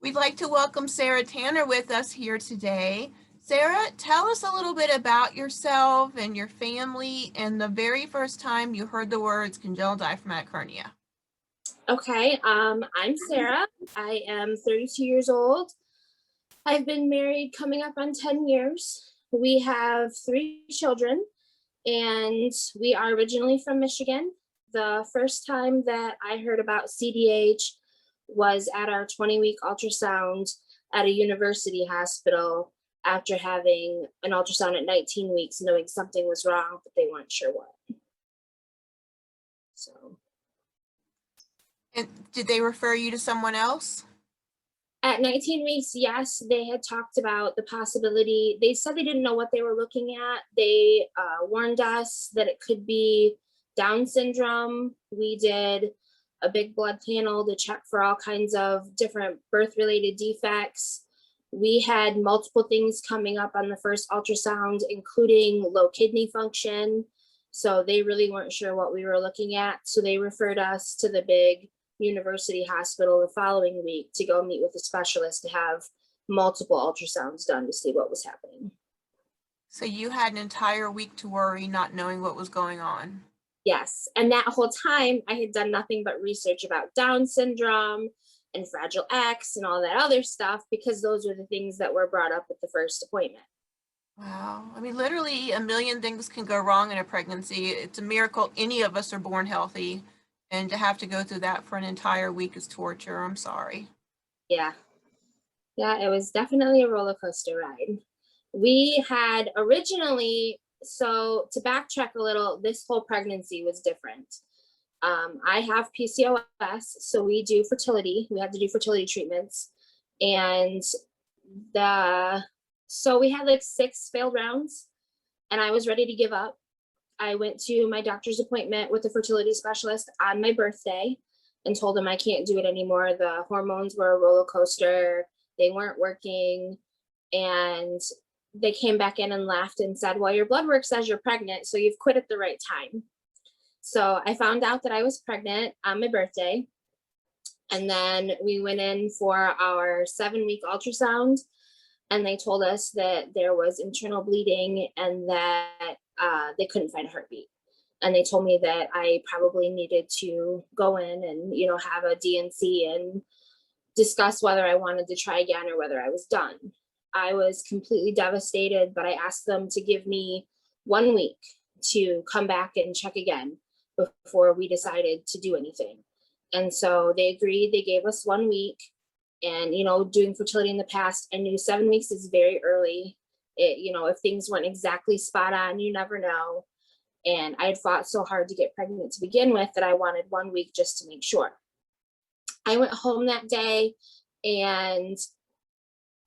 We'd like to welcome Sarah Tanner with us here today. Sarah, tell us a little bit about yourself and your family and the very first time you heard the words congenital diaphragmatic hernia. Okay, I'm Sarah. I am 32 years old. I've been married coming up on 10 years. We have 3 children, and we are originally from Michigan. The first time that I heard about CDH was at our 20-week ultrasound at a university hospital after having an ultrasound at 19 weeks, knowing something was wrong, but they weren't sure what. So. And did they refer you to someone else? At 19 weeks, yes, they had talked about the possibility. They said they didn't know what they were looking at. They warned us that it could be Down syndrome. We did a big blood panel to check for all kinds of different birth-related defects. We had multiple things coming up on the first ultrasound, including low kidney function. So they really weren't sure what we were looking at. So they referred us to the big university hospital the following week to go meet with a specialist to have multiple ultrasounds done to see what was happening. So you had an entire week to worry, not knowing what was going on. Yes, and that whole time I had done nothing but research about Down syndrome and Fragile X and all that other stuff, because those were the things that were brought up at the first appointment. Wow. I mean, literally a million things can go wrong in a pregnancy. It's a miracle any of us are born healthy. And to have to go through that for an entire week is torture. I'm sorry. Yeah, it was definitely a roller coaster ride. We had originally, so to backtrack a little, this whole pregnancy was different. I have PCOS, so we do fertility. We have to do fertility treatments. And so we had like 6 failed rounds, and I was ready to give up. I went to my doctor's appointment with a fertility specialist on my birthday and told him I can't do it anymore. The hormones were a roller coaster. They weren't working. And they came back in and laughed and said, well, your blood work says you're pregnant, so you've quit at the right time. So I found out that I was pregnant on my birthday. And then we went in for our 7-week ultrasound, and they told us that there was internal bleeding and that they couldn't find a heartbeat. And they told me that I probably needed to go in and, have a DNC and discuss whether I wanted to try again or whether I was done. I was completely devastated, but I asked them to give me 1 week to come back and check again before we decided to do anything. And so they agreed. They gave us 1 week. And, doing fertility in the past, I knew 7 weeks is very early. If things weren't exactly spot on, you never know. And I had fought so hard to get pregnant to begin with that I wanted 1 week just to make sure. I went home that day and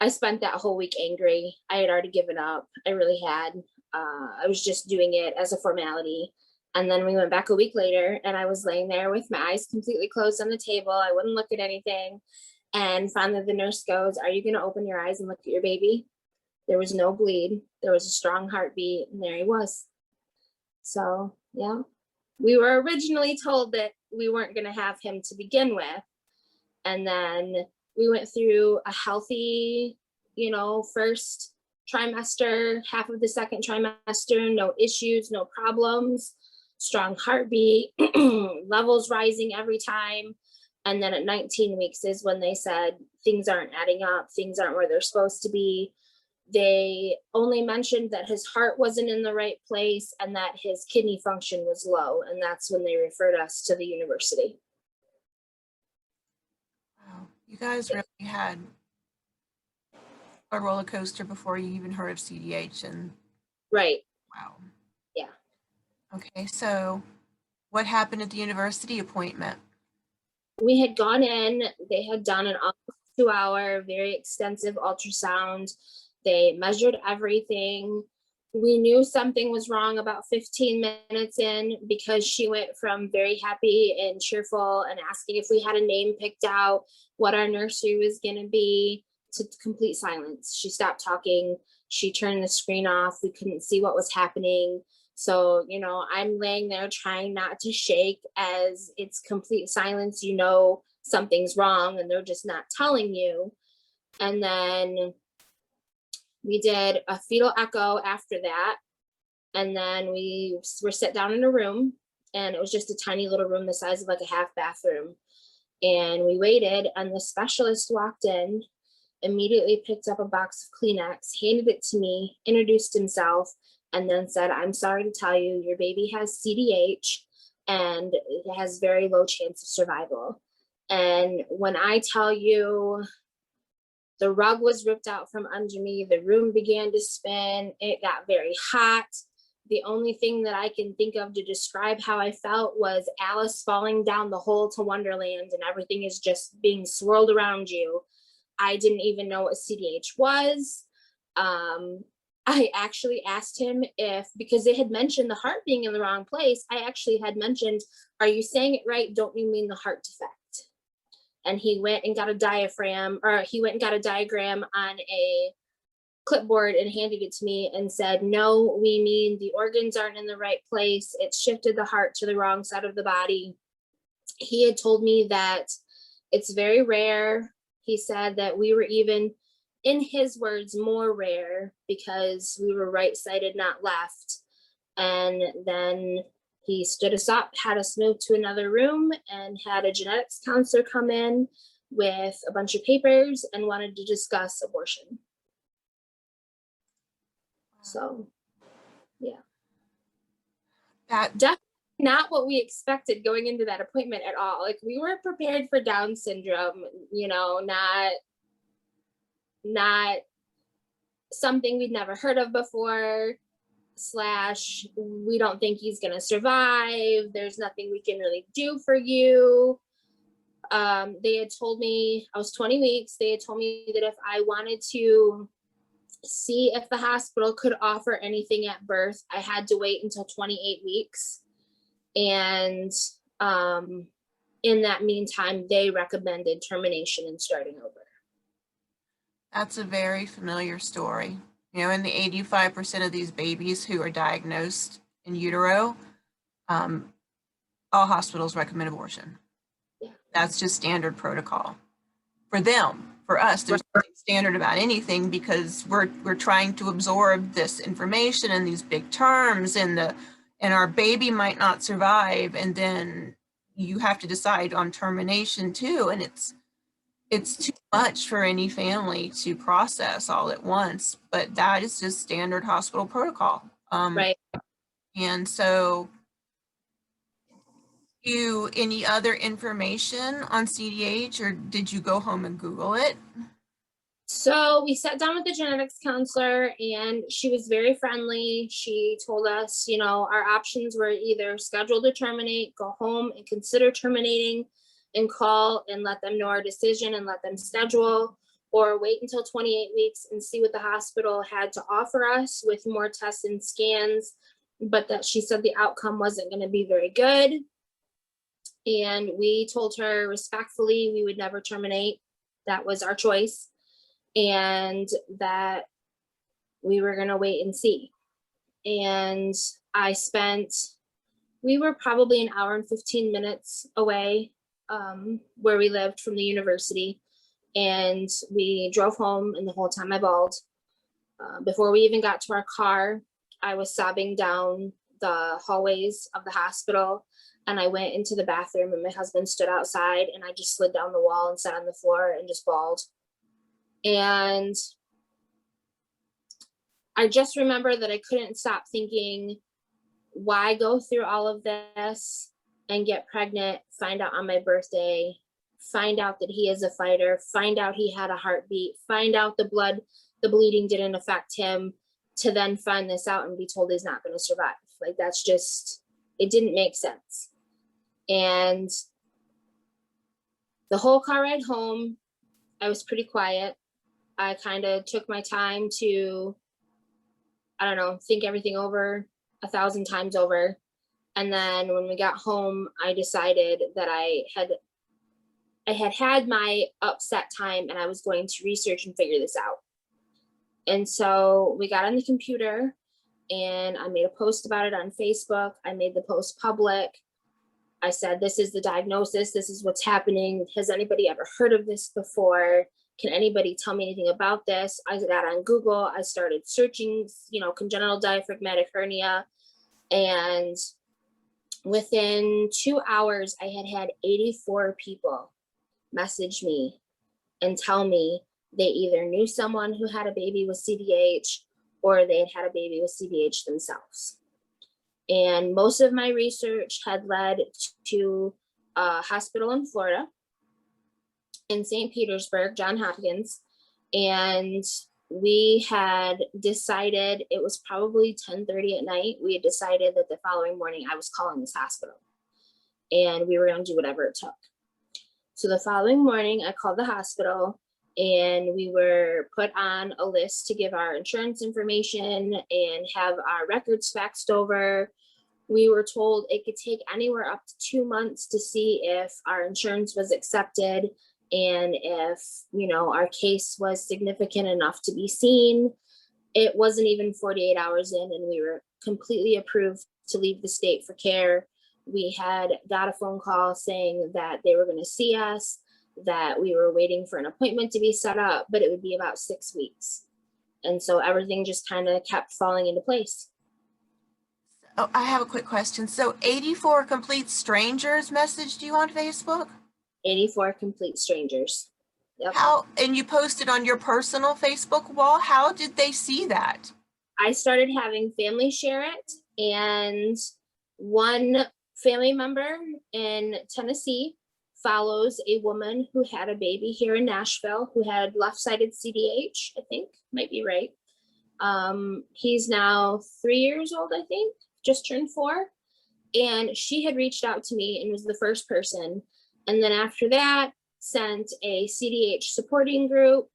I spent that whole week angry. I had already given up. I really had. I was just doing it as a formality. And then we went back a week later, and I was laying there with my eyes completely closed on the table. I wouldn't look at anything. And finally the nurse goes, are you going to open your eyes and look at your baby? There was no bleed. There was a strong heartbeat, and there he was. So, yeah, we were originally told that we weren't going to have him to begin with. And then we went through a healthy, first trimester, half of the second trimester, no issues, no problems, strong heartbeat, levels rising every time. And then at 19 weeks is when they said things aren't adding up, things aren't where they're supposed to be. They only mentioned that his heart wasn't in the right place and that his kidney function was low. And that's when they referred us to the university. Wow, you guys really had a roller coaster before you even heard of CDH. And right. Wow. Yeah. Okay, so what happened at the university appointment? We had gone in, they had done an almost 2-hour, very extensive ultrasound. They measured everything. We knew something was wrong about 15 minutes in, because she went from very happy and cheerful and asking if we had a name picked out, what our nursery was going to be, to complete silence. She stopped talking. She turned the screen off. We couldn't see what was happening. So, I'm laying there trying not to shake as it's complete silence. Something's wrong and they're just not telling you. And then we did a fetal echo after that. And then we were set down in a room, and it was just a tiny little room the size of like a half bathroom. And we waited, and the specialist walked in, immediately picked up a box of Kleenex, handed it to me, introduced himself, and then said, "I'm sorry to tell you, your baby has CDH and it has very low chance of survival." And when I tell you, the rug was ripped out from under me, the room began to spin, it got very hot. The only thing that I can think of to describe how I felt was Alice falling down the hole to Wonderland, and everything is just being swirled around you. I didn't even know what CDH was. I actually asked him if, because they had mentioned the heart being in the wrong place, I actually had mentioned, "Are you saying it right? Don't you mean the heart defect?" And he went and got a diagram on a clipboard and handed it to me and said, "No, we mean the organs aren't in the right place. It shifted the heart to the wrong side of the body." He had told me that it's very rare. He said that we were even, in his words, more rare because we were right-sided, not left. And then he stood us up, had us move to another room, and had a genetics counselor come in with a bunch of papers and wanted to discuss abortion. So, yeah. That Definitely not what we expected going into that appointment at all. Like, we were prepared for Down syndrome, not something we'd never heard of before, / we don't think he's gonna survive. There's nothing we can really do for you. They had told me I was 20 weeks. They had told me that if I wanted to see if the hospital could offer anything at birth, I had to wait until 28 weeks. And in that meantime, they recommended termination and starting over. That's a very familiar story. In the 85% of these babies who are diagnosed in utero, all hospitals recommend abortion. Yeah. That's just standard protocol for them. For us, there's nothing standard about anything because we're trying to absorb this information and these big terms, and our baby might not survive, and then you have to decide on termination too, and it's too much for any family to process all at once, but that is just standard hospital protocol. Right. And so, any other information on CDH, or did you go home and Google it? So we sat down with the genetics counselor, and she was very friendly. She told us, our options were either schedule to terminate, go home and consider terminating, and call and let them know our decision and let them schedule, or wait until 28 weeks and see what the hospital had to offer us with more tests and scans, but that she said the outcome wasn't going to be very good. And we told her respectfully we would never terminate. That was our choice. And that we were going to wait and see. And we were probably an hour and 15 minutes away where we lived from the university. And we drove home, and the whole time I bawled. Before we even got to our car, I was sobbing down the hallways of the hospital. And I went into the bathroom, and my husband stood outside, and I just slid down the wall and sat on the floor and just bawled. And I just remember that I couldn't stop thinking, why go through all of this and get pregnant, find out on my birthday, find out that he is a fighter, find out he had a heartbeat, find out the bleeding didn't affect him, to then find this out and be told he's not going to survive. Like, that's just, it didn't make sense. And the whole car ride home, I was pretty quiet. I kind of took my time to, think everything over 1,000 times over. And then when we got home, I decided that I had my upset time, and I was going to research and figure this out. And so we got on the computer, and I made a post about it on Facebook. I made the post public. I said, this is the diagnosis. This is what's happening. Has anybody ever heard of this before? Can anybody tell me anything about this? I got on Google. I started searching, congenital diaphragmatic hernia. And within 2 hours, I had 84 people message me and tell me they either knew someone who had a baby with CDH or they had a baby with CDH themselves. And most of my research had led to a hospital in Florida, in St. Petersburg, Johns Hopkins. And we had decided, it was probably 10:30 at night, we had decided that the following morning I was calling this hospital and we were going to do whatever it took. So the following morning I called the hospital and we were put on a list to give our insurance information and have our records faxed over. We were told it could take anywhere up to 2 months to see if our insurance was accepted and if, our case was significant enough to be seen. It wasn't even 48 hours in and we were completely approved to leave the state for care. We had got a phone call saying that they were going to see us, that we were waiting for an appointment to be set up, but it would be about 6 weeks. And so everything just kind of kept falling into place. Oh, I have a quick question. So 84 complete strangers messaged you on Facebook? 84 complete strangers. Yep. How, and you posted on your personal Facebook wall? How did they see that? I started having family share it, and one family member in Tennessee follows a woman who had a baby here in Nashville who had left-sided CDH, I think, might be right. He's now 3 years old, I think, just turned 4. And she had reached out to me and was the first person. And then after that, sent a CDH supporting group,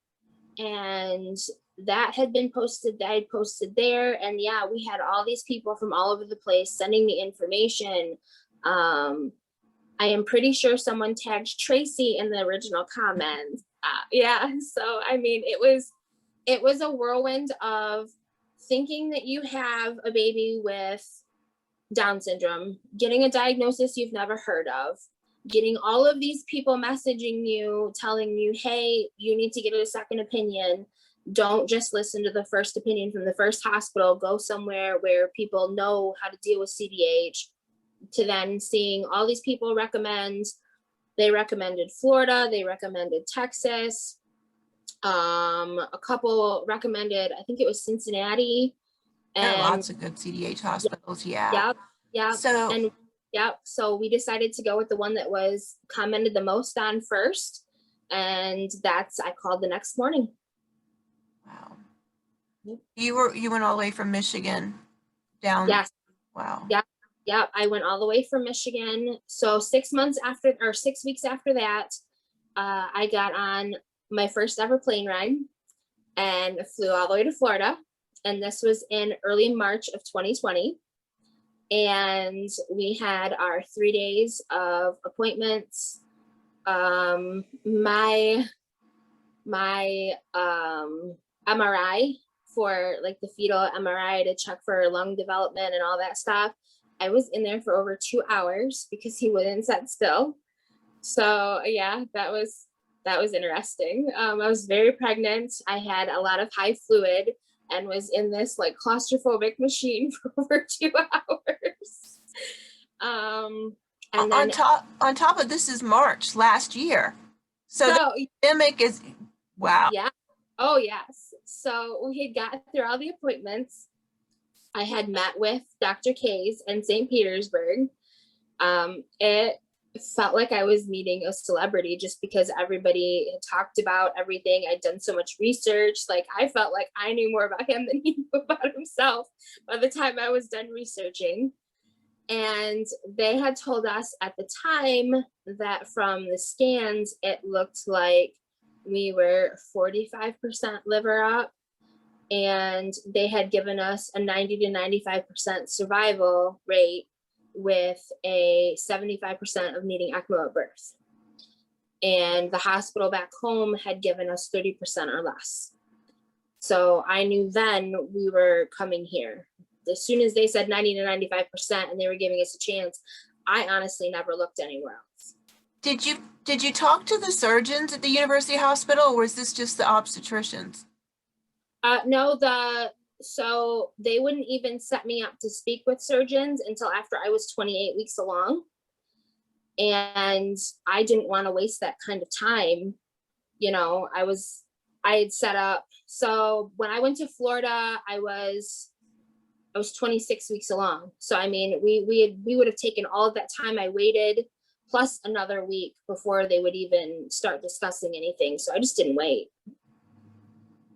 and that had been posted, that I had posted there. And yeah, we had all these people from all over the place sending me information. I am pretty sure someone tagged Tracy in the original comment. Yeah, so I mean, it was a whirlwind of thinking that you have a baby with Down syndrome, getting a diagnosis you've never heard of, getting all of these people messaging you, telling you, hey, you need to get a second opinion. Don't just listen to the first opinion from the first hospital. Go somewhere where people know how to deal with CDH. To then seeing all these people recommend. They recommended Florida. They recommended Texas. A couple recommended, I think it was Cincinnati. There And are lots of good CDH hospitals, yeah. Yep. So we decided to go with the one that was commented the most on first. And I called the next morning. Wow. Yep. You went all the way from Michigan down? Yes. Wow. Yep. I went all the way from Michigan. So 6 weeks after that, I got on my first ever plane ride and flew all the way to Florida. And this was in early March of 2020. And we had our 3 days of appointments. My MRI for like the fetal MRI to check for lung development and all that stuff. I was in there for over 2 hours because he wouldn't sit still. So yeah, that was interesting. I was very pregnant. I had a lot of high fluid and was in this like claustrophobic machine for over 2 hours. And then on top of this is March last year. So the pandemic is, wow. Yeah. Oh yes. So we had got through all the appointments. I had met with Dr. K's in St. Petersburg. It felt like I was meeting a celebrity just because everybody had talked about everything. I'd done so much research. Like I felt like I knew more about him than he knew about himself by the time I was done researching. And they had told us at the time that from the scans, it looked like we were 45% liver up, and they had given us a 90 to 95% survival rate with a 75% of needing ECMO at birth. And the hospital back home had given us 30% or less. So I knew then we were coming here. As soon as they said 90 to 95% and they were giving us a chance, I honestly never looked anywhere else. Did you talk to the surgeons at the University Hospital, or was this just the obstetricians? No, so they wouldn't even set me up to speak with surgeons until after I was 28 weeks along. And I didn't want to waste that kind of time. You know, I had set up. So when I went to Florida, I was 26 weeks along. So I mean, we would have taken all of that time I waited plus another week before they would even start discussing anything. So I just didn't wait.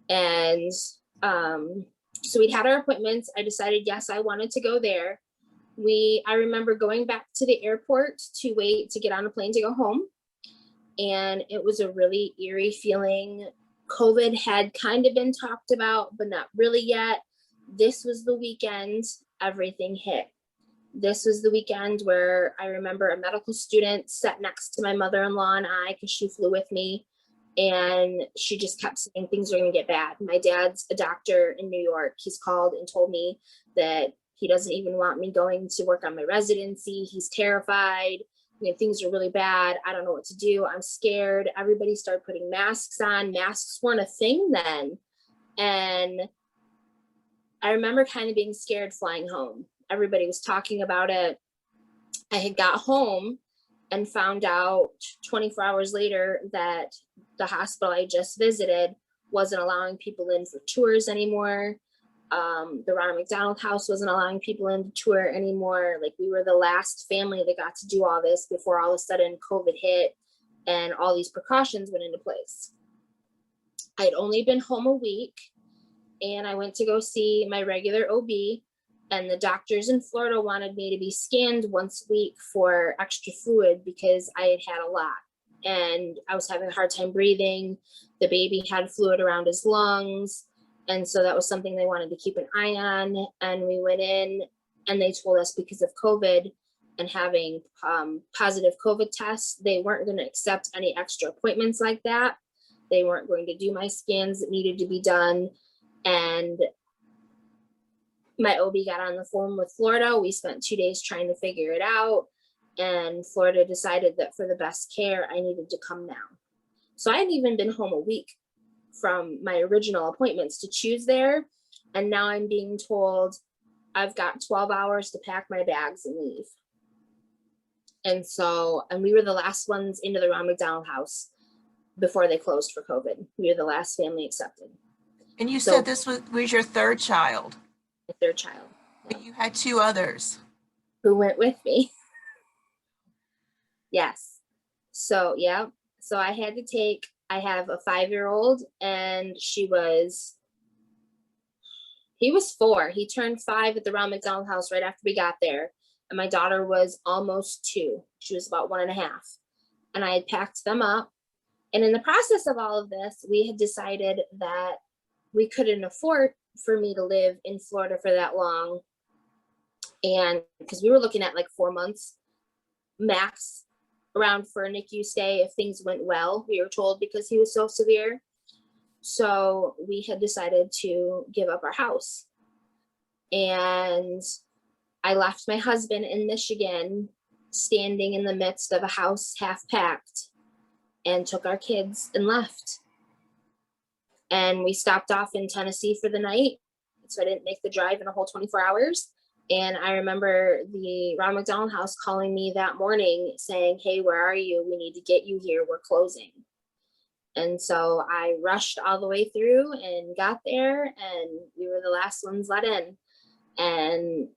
And so we'd had our appointments. I decided, yes, I wanted to go there. I remember going back to the airport to wait to get on a plane to go home. And it was a really eerie feeling. COVID had kind of been talked about, but not really yet. This was the weekend everything hit. This was the weekend where I remember a medical student sat next to my mother-in-law and I, because she flew with me, and she just kept saying things are going to get bad. My dad's a doctor in New York. He's called and told me that he doesn't even want me going to work on my residency. He's terrified. You know, things are really bad. I don't know what to do. I'm scared. Everybody started putting masks on. Masks weren't a thing then. And I remember kind of being scared flying home. Everybody was talking about it. I had got home and found out 24 hours later that the hospital I just visited wasn't allowing people in for tours anymore. The Ronald McDonald House wasn't allowing people in to tour anymore. Like, we were the last family that got to do all this before all of a sudden COVID hit and all these precautions went into place. I'd only been home a week, and I went to go see my regular OB, and the doctors in Florida wanted me to be scanned once a week for extra fluid because I had had a lot and I was having a hard time breathing. The baby had fluid around his lungs. And so that was something they wanted to keep an eye on. And we went in and they told us because of COVID and having positive COVID tests, they weren't going to accept any extra appointments like that. They weren't going to do my scans that needed to be done. And my OB got on the phone with Florida. We spent 2 days trying to figure it out. And Florida decided that for the best care, I needed to come now. So I hadn't even been home a week from my original appointments to choose there. And now I'm being told I've got 12 hours to pack my bags and leave. And we were the last ones into the Ronald McDonald House before they closed for COVID. We were the last family accepted. And you said this was your third child. My third child. But you had two others. Who went with me. Yes. So, yeah. So I have a 5-year-old and he was 4. He turned 5 at the Ronald McDonald House right after we got there. And my daughter was almost 2. She was about 1.5. And I had packed them up. And in the process of all of this, we had decided that we couldn't afford for me to live in Florida for that long. And because we were looking at like 4 months max around for a NICU stay if things went well, we were told, because he was so severe. So we had decided to give up our house. And I left my husband in Michigan, standing in the midst of a house half packed, and took our kids and left. And we stopped off in Tennessee for the night. So I didn't make the drive in a whole 24 hours. And I remember the Ronald McDonald House calling me that morning saying, "Hey, where are you? We need to get you here. We're closing." And so I rushed all the way through and got there, and we were the last ones let in. And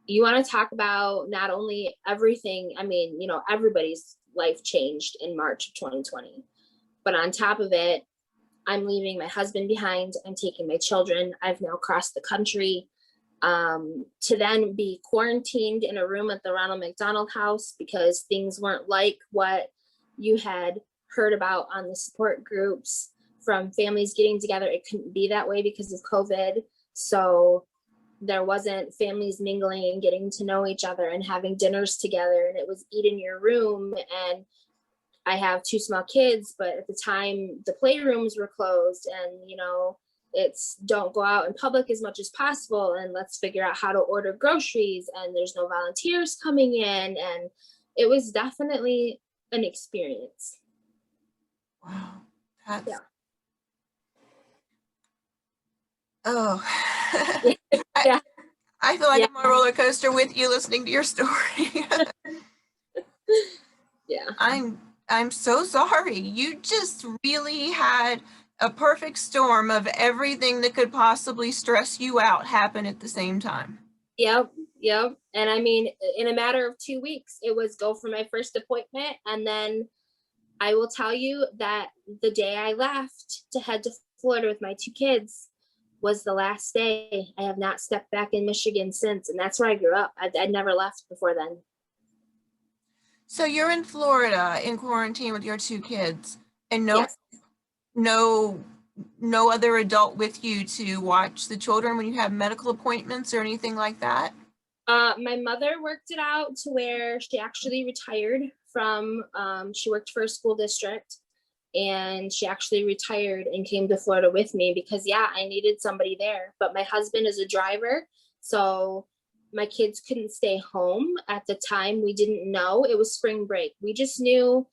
you want to talk about not only everything, I mean, you know, everybody's life changed in March of 2020. But on top of it, I'm leaving my husband behind. I'm taking my children. I've now crossed the country. To then be quarantined in a room at the Ronald McDonald House because things weren't like what you had heard about on the support groups from families getting together. It couldn't be that way because of COVID. So there wasn't families mingling and getting to know each other and having dinners together, and it was eat in your room. And I have 2 small kids, but at the time the playrooms were closed, and, you know, it's don't go out in public as much as possible, and let's figure out how to order groceries, and there's no volunteers coming in. And it was definitely an experience. Wow. That's, Yeah. oh, Yeah. I feel like Yeah. I'm on a roller coaster with you listening to your story. Yeah. I'm so sorry. You just really had a perfect storm of everything that could possibly stress you out happen at the same time. Yep. Yep. And I mean, in a matter of 2 weeks, it was go for my first appointment. And then I will tell you that the day I left to head to Florida with my 2 kids was the last day. I have not stepped back in Michigan since. And that's where I grew up. I'd never left before then. So you're in Florida in quarantine with your 2 kids and Yes. no other adult with you to watch the children when you have medical appointments or anything like that? My mother worked it out to where she actually retired from, she worked for a school district, and she actually retired and came to Florida with me because, yeah, I needed somebody there. But my husband is a driver, so my kids couldn't stay home at the time. We didn't know. It was spring break. We just knew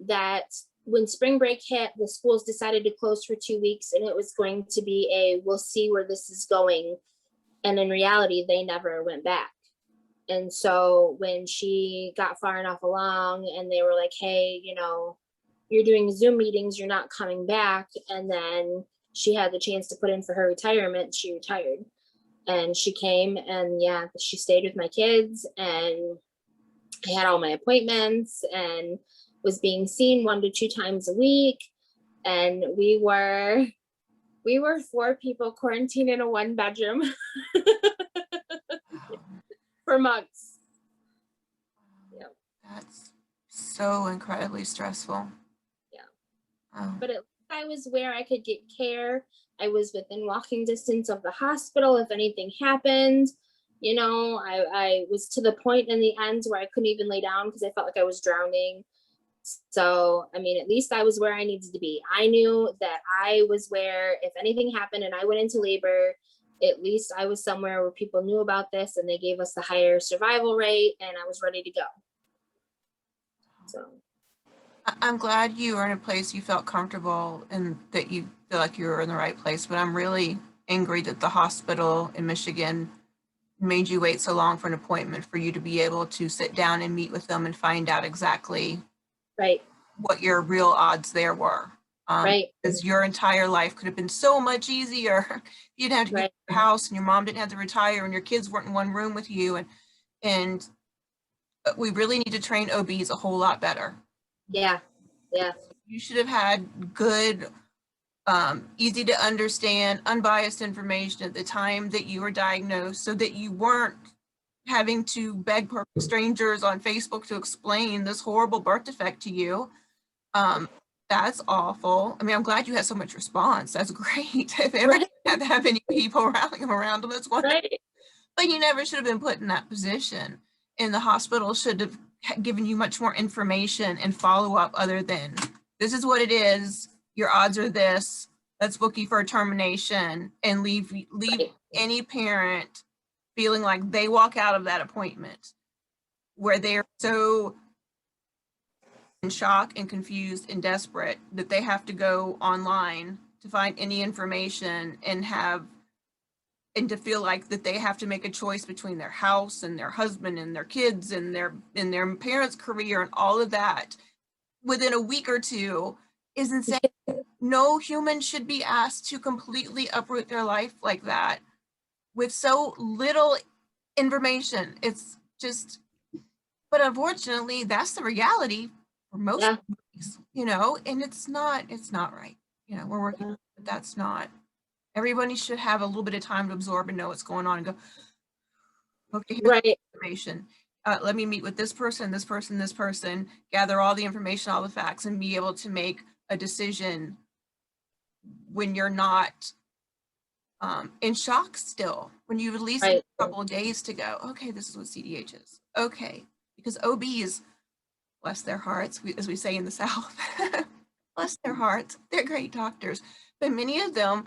that when spring break hit, the schools decided to close for 2 weeks, and it was going to be we'll see where this is going. And in reality, they never went back. And so when she got far enough along and they were like, hey, you're doing Zoom meetings, you're not coming back. And then she had the chance to put in for her retirement. She retired and she came, and yeah, she stayed with my kids, and I had all my appointments and was being seen 1 to 2 times a week. And we were 4 people quarantined in a 1-bedroom for months. Yeah. That's so incredibly stressful. Yeah. Oh. But at least I was where I could get care. I was within walking distance of the hospital if anything happened. I was to the point in the end where I couldn't even lay down because I felt like I was drowning. So, I mean, at least I was where I needed to be. I knew that I was where if anything happened and I went into labor, at least I was somewhere where people knew about this and they gave us the higher survival rate, and I was ready to go. So I'm glad you are in a place you felt comfortable and that you feel like you were in the right place, but I'm really angry that the hospital in Michigan made you wait so long for an appointment for you to be able to sit down and meet with them and find out exactly right. what your real odds there were. Right. Because your entire life could have been so much easier. You didn't have to Right. get your house, and your mom didn't have to retire, and your kids weren't in one room with you. And we really need to train OBs a whole lot better. Yeah. Yeah. You should have had good, easy to understand, unbiased information at the time that you were diagnosed, so that you weren't having to beg strangers on Facebook to explain this horrible birth defect to you. That's awful. I mean, I'm glad you had so much response. That's great. If everyone had that many people rallying around them, that's wonderful. Right. But you never should have been put in that position. And the hospital should have given you much more information and follow up other than, this is what it is, your odds are this, let's book you for a termination, and leave Right. any parent feeling like they walk out of that appointment where they're so in shock and confused and desperate that they have to go online to find any information and to feel like that they have to make a choice between their house and their husband and their kids and their parents' career and all of that within a week or two is insane. No human should be asked to completely uproot their life like that with so little information. It's just, but unfortunately, that's the reality for most families, and it's not right. We're working, but that's not. Everybody should have a little bit of time to absorb and know what's going on and go, okay, here's the information. Let me meet with this person, gather all the information, all the facts, and be able to make a decision when you're not in shock still, when you've at least a couple of days to go, okay, this is what CDH is. Okay, because OBs, bless their hearts, as we say in the South, bless their hearts, they're great doctors, but many of them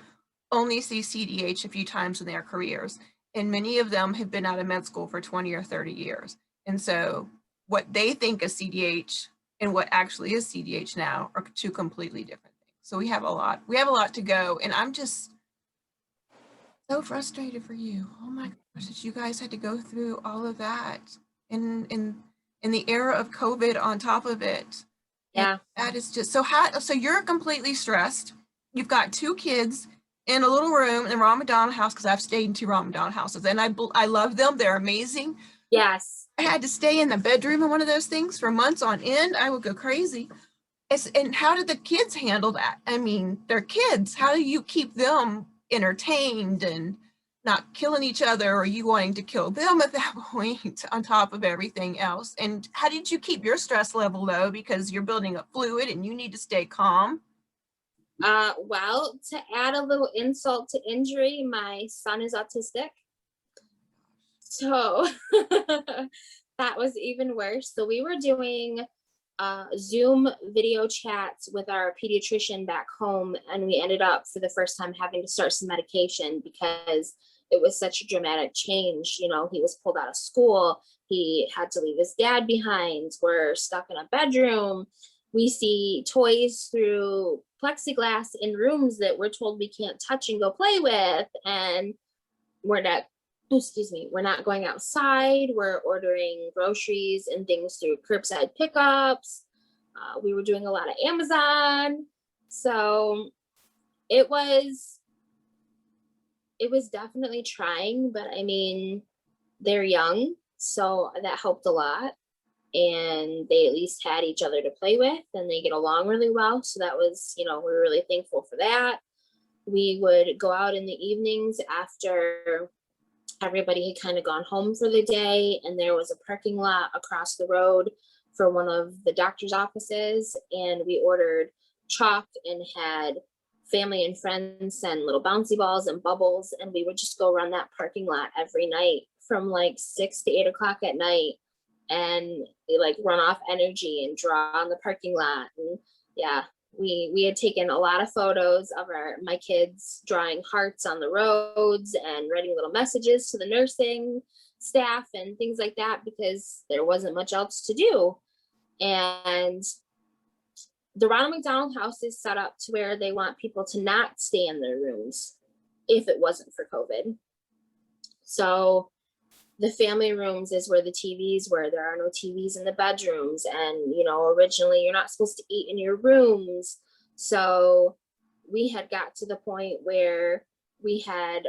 only see CDH a few times in their careers, and many of them have been out of med school for 20 or 30 years. And so what they think is CDH and what actually is CDH now are two completely different things. So we have a lot to go, and I'm just so frustrated for you. Oh my gosh, that you guys had to go through all of that in the era of COVID on top of it. And Yeah. that is just so you're completely stressed. You've got two kids in a little room in the Ramadan house, because I've stayed in two Ramadan houses and I love them. They're amazing. Yes. I had to stay in the bedroom in one of those things for months on end. I would go crazy. And how did the kids handle that? I mean, they're kids. How do you keep them entertained and not killing each other, or you wanting to kill them at that point on top of everything else? And how did you keep your stress level low, because you're building up fluid and you need to stay calm? Well, to add a little insult to injury, my son is autistic. So that was even worse. So we were doing Zoom video chats with our pediatrician back home, and we ended up for the first time having to start some medication because it was such a dramatic change. You know, he was pulled out of school, he had to leave his dad behind, we're stuck in a bedroom, we see toys through plexiglass in rooms that we're told we can't touch and go play with, and we're not going outside. We're ordering groceries and things through curbside pickups. We were doing a lot of Amazon. So it was definitely trying, but I mean, they're young, so that helped a lot. And they at least had each other to play with, and they get along really well. So that was, we were really thankful for that. We would go out in the evenings after everybody had kind of gone home for the day, and there was a parking lot across the road for one of the doctor's offices, and we ordered chalk and had family and friends send little bouncy balls and bubbles, and we would just go run that parking lot every night from like 6 to 8 o'clock at night, and like run off energy and draw on the parking lot. And yeah, we had taken a lot of photos of my kids drawing hearts on the roads and writing little messages to the nursing staff and things like that, because there wasn't much else to do. And the Ronald McDonald House is set up to where they want people to not stay in their rooms if it wasn't for COVID. So the family rooms is where the TVs were. There are no TVs in the bedrooms. And, originally you're not supposed to eat in your rooms. So we had got to the point where we had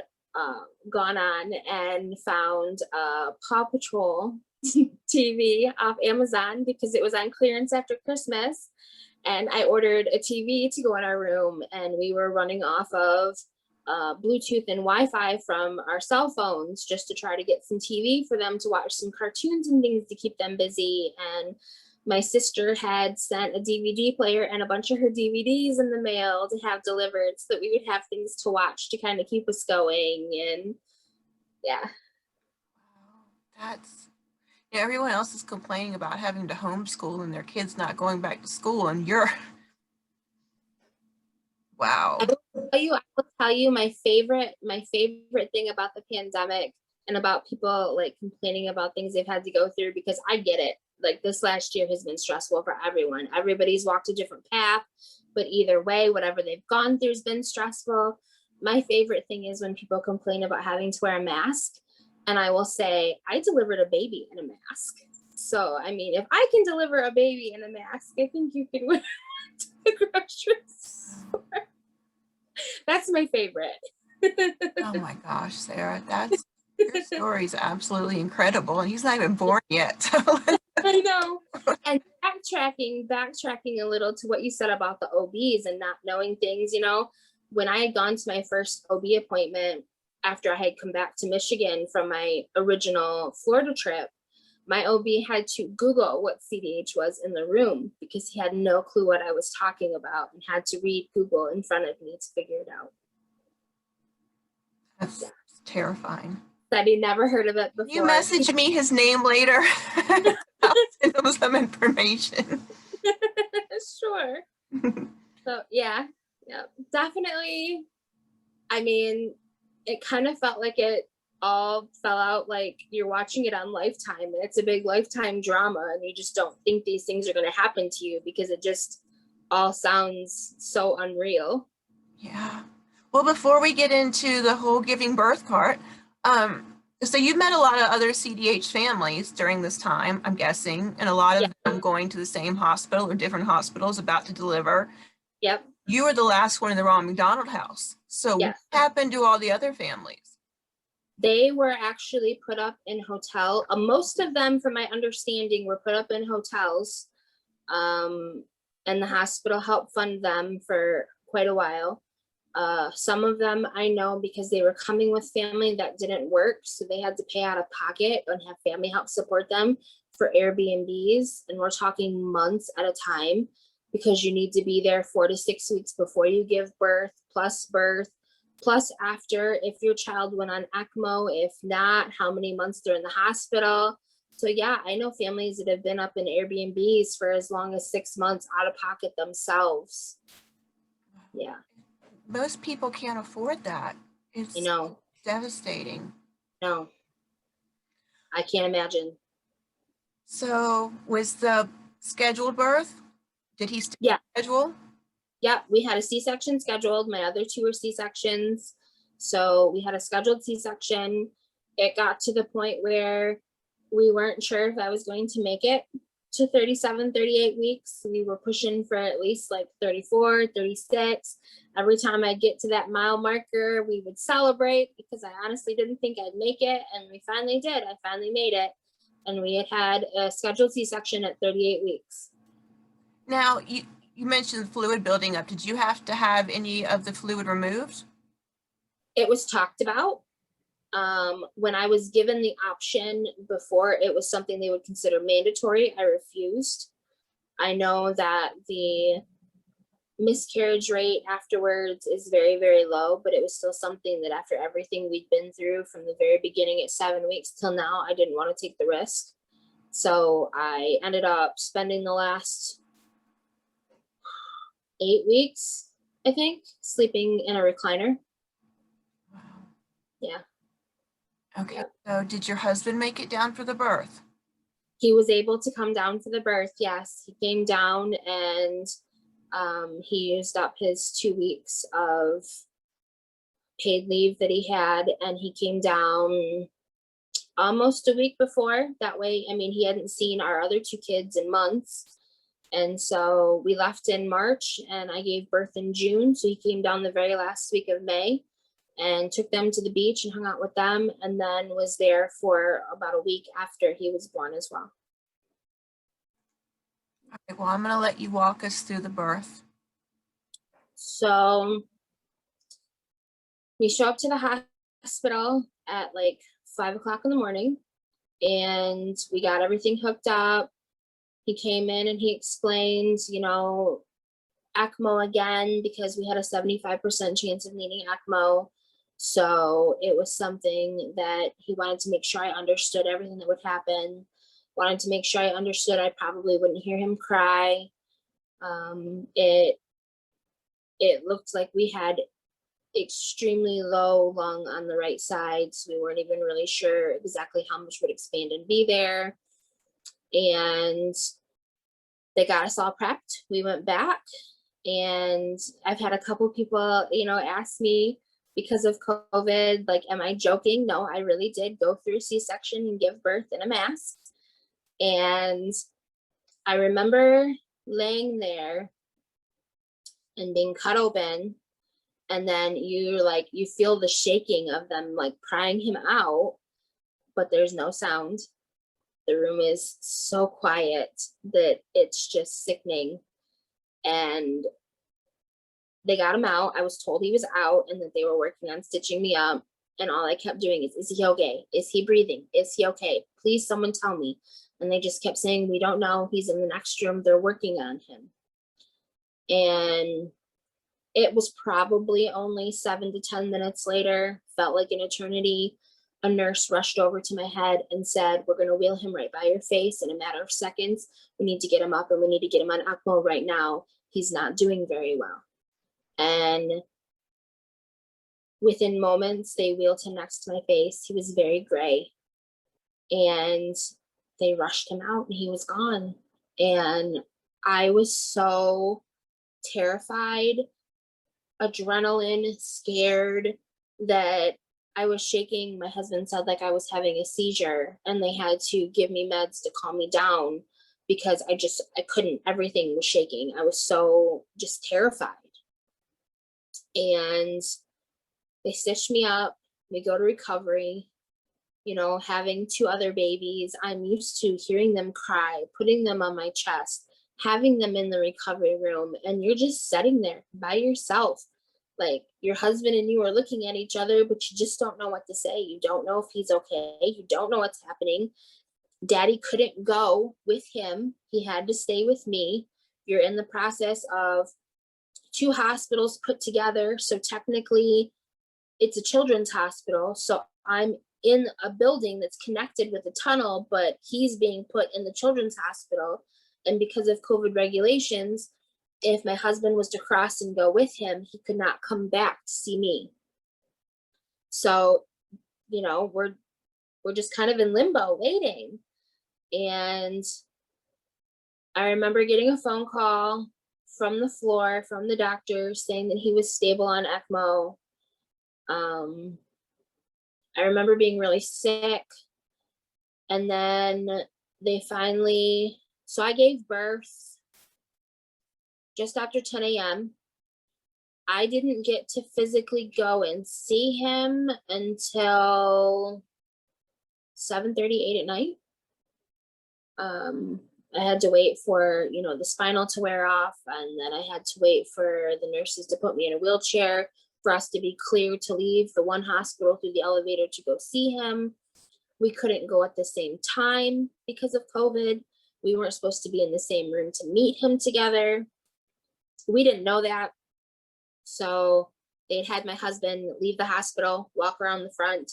gone on and found a Paw Patrol TV off Amazon because it was on clearance after Christmas. And I ordered a TV to go in our room, and we were running off of Bluetooth and Wi-Fi from our cell phones just to try to get some TV for them to watch some cartoons and things to keep them busy. And my sister had sent a DVD player and a bunch of her DVDs in the mail to have delivered so that we would have things to watch to kind of keep us going. And yeah. That's, everyone else is complaining about having to homeschool and their kids not going back to school, and you're, wow. I will tell you my favorite thing about the pandemic and about people like complaining about things they've had to go through, because I get it. Like, this last year has been stressful for everyone. Everybody's walked a different path, but either way, whatever they've gone through has been stressful. My favorite thing is when people complain about having to wear a mask. And I will say, I delivered a baby in a mask. So, I mean, if I can deliver a baby in a mask, I think you can wear it to the grocery store. That's my favorite. Oh my gosh, Sarah, your story is absolutely incredible, and he's not even born yet. I know. And backtracking a little to what you said about the OBs and not knowing things, when I had gone to my first OB appointment after I had come back to Michigan from my original Florida trip, my OB had to Google what CDH was in the room because he had no clue what I was talking about and had to read Google in front of me to figure it out. That's terrifying. That he never heard of it before. You message me his name later. I'll send him some information. Sure. So yeah, definitely. I mean, it kind of felt like it all fell out like you're watching it on Lifetime, and it's a big Lifetime drama, and you just don't think these things are going to happen to you because it just all sounds so unreal. Yeah. Well, before we get into the whole giving birth part, so you've met a lot of other CDH families during this time, I'm guessing, and a lot Yeah. of them going to the same hospital or different hospitals about to deliver. Yep. You were the last one in the Ronald McDonald House. So what Yes. happened to all the other families? They were actually put up in hotel. Most of them, from my understanding, were put up in hotels, and the hospital helped fund them for quite a while. Some of them I know because they were coming with family that didn't work, so they had to pay out of pocket and have family help support them for Airbnbs, and we're talking months at a time because you need to be there 4 to 6 weeks before you give birth, plus after if your child went on ECMO, if not, how many months they're in the hospital. So yeah, I know families that have been up in Airbnbs for as long as 6 months out of pocket themselves. Yeah. Most people can't afford that. You It's know, devastating. no, I can't imagine. So was the scheduled birth? Did he stay Yeah, schedule? yeah, we had a C-section scheduled. My other two were C-sections. So we had a scheduled C-section. It got to the point where we weren't sure if I was going to make it to 37, 38 weeks. We were pushing for at least like 34, 36. Every time I get to that mile marker, we would celebrate because I honestly didn't think I'd make it. And we finally did. I finally made it. And we had a scheduled C-section at 38 weeks. Now, you mentioned fluid building up. Did you have to have any of the fluid removed? It was talked about. When I was given the option before, it was something they would consider mandatory. I refused. I know that the miscarriage rate afterwards is very, very low, but it was still something that after everything we'd been through from the very beginning at 7 weeks till now, I didn't want to take the risk. So I ended up spending the last 8 weeks, I think, sleeping in a recliner. Wow. Yeah. Okay. So did your husband make it down for the birth? He was able to come down for the birth. Yes, he came down and he used up his 2 weeks of paid leave that he had, and he came down almost a week before. That way, I mean, he hadn't seen our other 2 kids in months. And so we left in March and I gave birth in June. So he came down the very last week of May and took them to the beach and hung out with them, and then was there for about a week after he was born as well. All right, well, I'm going to let you walk us through the birth. So we show up to the hospital at like 5 o'clock in the morning, and we got everything hooked up. He came in and he explained, ECMO again, because we had a 75% chance of needing ECMO. So it was something that he wanted to make sure I understood everything that would happen. Wanted to make sure I understood I probably wouldn't hear him cry. It looked like we had extremely low lung on the right side, so we weren't even really sure exactly how much would expand and be there. And they got us all prepped. We went back, and I've had a couple people, ask me because of COVID, like, am I joking? No, I really did go through C-section and give birth in a mask. And I remember laying there and being cut open, and then you feel the shaking of them like prying him out, but there's no sound. The room is so quiet that it's just sickening. And they got him out. I was told he was out and that they were working on stitching me up. And all I kept doing is he okay? Is he breathing? Is he okay? Please, someone tell me. And they just kept saying, we don't know. He's in the next room. They're working on him. And it was probably only 7 to 10 minutes later, felt like an eternity. A nurse rushed over to my head and said, we're going to wheel him right by your face in a matter of seconds. We need to get him up and we need to get him on ECMO right now. He's not doing very well. And Within moments, they wheeled him next to my face. He was very gray. And they rushed him out and he was gone. And I was so terrified, adrenaline, scared, that I was shaking. My husband said like I was having a seizure, and they had to give me meds to calm me down because I couldn't, everything was shaking. I was so just terrified. And they stitched me up. We go to recovery. You know, having 2 other babies, I'm used to hearing them cry, putting them on my chest, having them in the recovery room, and you're just sitting there by yourself. Like, your husband and you are looking at each other, but you just don't know what to say. You don't know if he's okay. You don't know what's happening. Daddy couldn't go with him. He had to stay with me. You're in the process of 2 hospitals put together. So technically, it's a children's hospital. So I'm in a building that's connected with a tunnel, but he's being put in the children's hospital. And because of COVID regulations, if my husband was to cross and go with him, he could not come back to see me. So, you know, we're just kind of in limbo waiting. And I remember getting a phone call from the floor, from the doctor, saying that he was stable on ECMO. I remember being really sick. And then they finally, so I gave birth just after 10 a.m. I didn't get to physically go and see him until 7:38 at night. I had to wait for, you know, the spinal to wear off, and then I had to wait for the nurses to put me in a wheelchair for us to be cleared to leave the one hospital through the elevator to go see him. We couldn't go at the same time because of COVID. We weren't supposed to be in the same room to meet him together. We didn't know that. So they had my husband leave the hospital, walk around the front,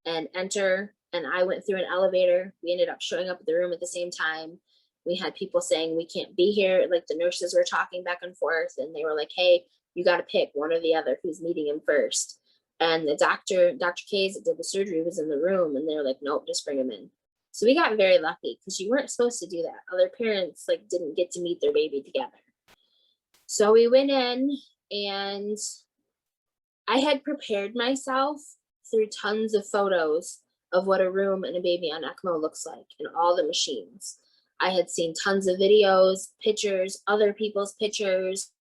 and enter. And I went through an elevator. We ended up showing up at the room at the same time. We had people saying we can't be here. Like, the nurses were talking back and forth, and they were like, hey, you got to pick one or the other, who's meeting him first. And the Dr. K's that did the surgery was in the room, and they were like, nope, just bring him in. So we got very lucky because you weren't supposed to do that. Other parents like didn't get to meet their baby together. So we went in, and I had prepared myself through tons of photos of what a room and a baby on ECMO looks like and all the machines. I had seen tons of videos, pictures, other people's pictures.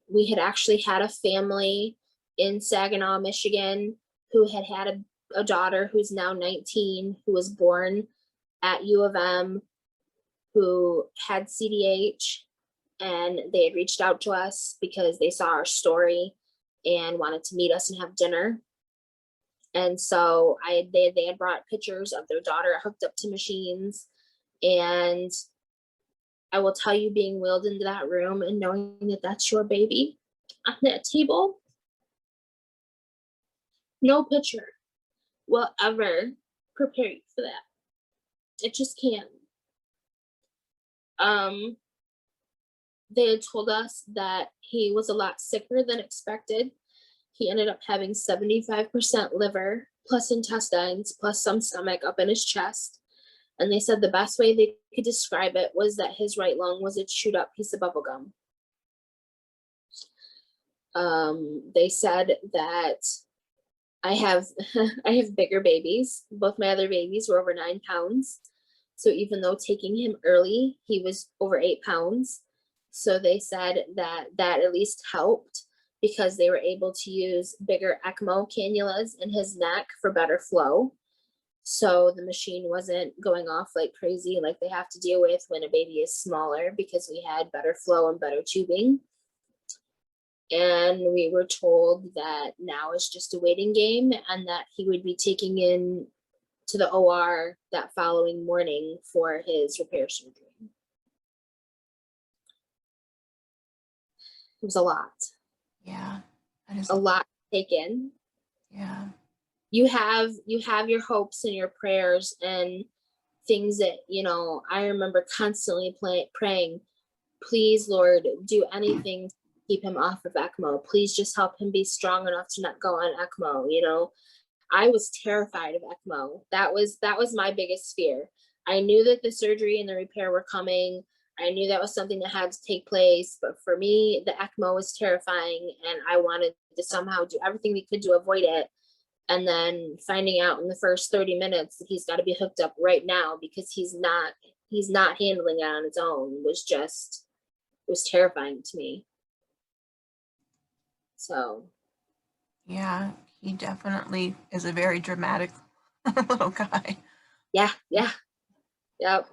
We had actually had a family in Saginaw, Michigan, who had a daughter who's now 19, who was born at U of M, who had CDH, and they had reached out to us because they saw our story and wanted to meet us and have dinner. And so they had brought pictures of their daughter hooked up to machines. And I will tell you, being wheeled into that room and knowing that that's your baby on that table, no picture will ever prepare you for that. It just can't. They had told us that he was a lot sicker than expected. He ended up having 75% liver, plus intestines, plus some stomach up in his chest. And they said the best way they could describe it was that his right lung was a chewed up piece of bubble gum. They said that I have bigger babies. Both my other babies were over 9 pounds. So even though taking him early, he was over 8 pounds. So they said that at least helped because they were able to use bigger ECMO cannulas in his neck for better flow. So the machine wasn't going off like crazy like they have to deal with when a baby is smaller, because we had better flow and better tubing. And we were told that now it's just a waiting game and that he would be taken in to the OR that following morning for his repair surgery. It was a lot. Yeah. That is a lot taken. Yeah. You have your hopes and your prayers and things that, you know, I remember constantly praying, please, Lord, do anything keep him off of ECMO. Please just help him be strong enough to not go on ECMO. You know, I was terrified of ECMO. That was my biggest fear. I knew that the surgery and the repair were coming. I knew that was something that had to take place, but for me, the ECMO was terrifying, and I wanted to somehow do everything we could to avoid it. And then finding out in the first 30 minutes that he's got to be hooked up right now because he's not handling it on his own was terrifying to me. So. Yeah, he definitely is a very dramatic little guy. Yeah. Yep.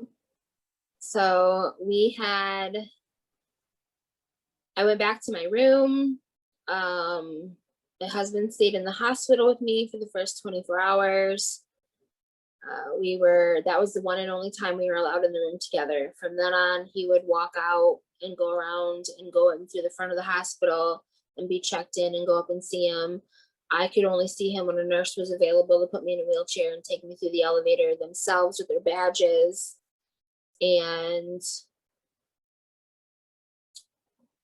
So I went back to my room. My husband stayed in the hospital with me for the first 24 hours. That was the one and only time we were allowed in the room together. From then on, he would walk out and go around and go in through the front of the hospital and be checked in and go up and see him. I could only see him when a nurse was available to put me in a wheelchair and take me through the elevator themselves with their badges. And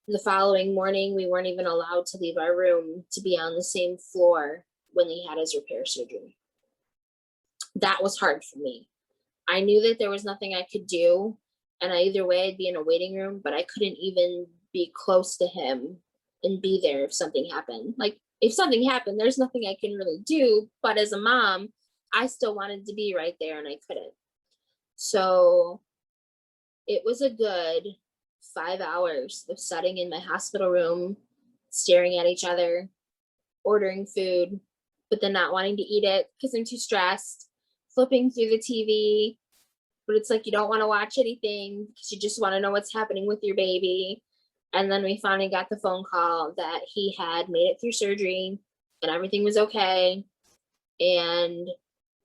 the following morning, we weren't even allowed to leave our room to be on the same floor when he had his repair surgery. That was hard for me. I knew that there was nothing I could do, and either way I'd be in a waiting room, but I couldn't even be close to him and be there if something happened. Like, if something happened, there's nothing I can really do, but as a mom, I still wanted to be right there and I couldn't. So it was a good 5 hours of sitting in my hospital room, staring at each other, ordering food, but then not wanting to eat it because I'm too stressed, flipping through the TV, but it's like you don't want to watch anything because you just want to know what's happening with your baby. And then we finally got the phone call that he had made it through surgery and everything was okay, and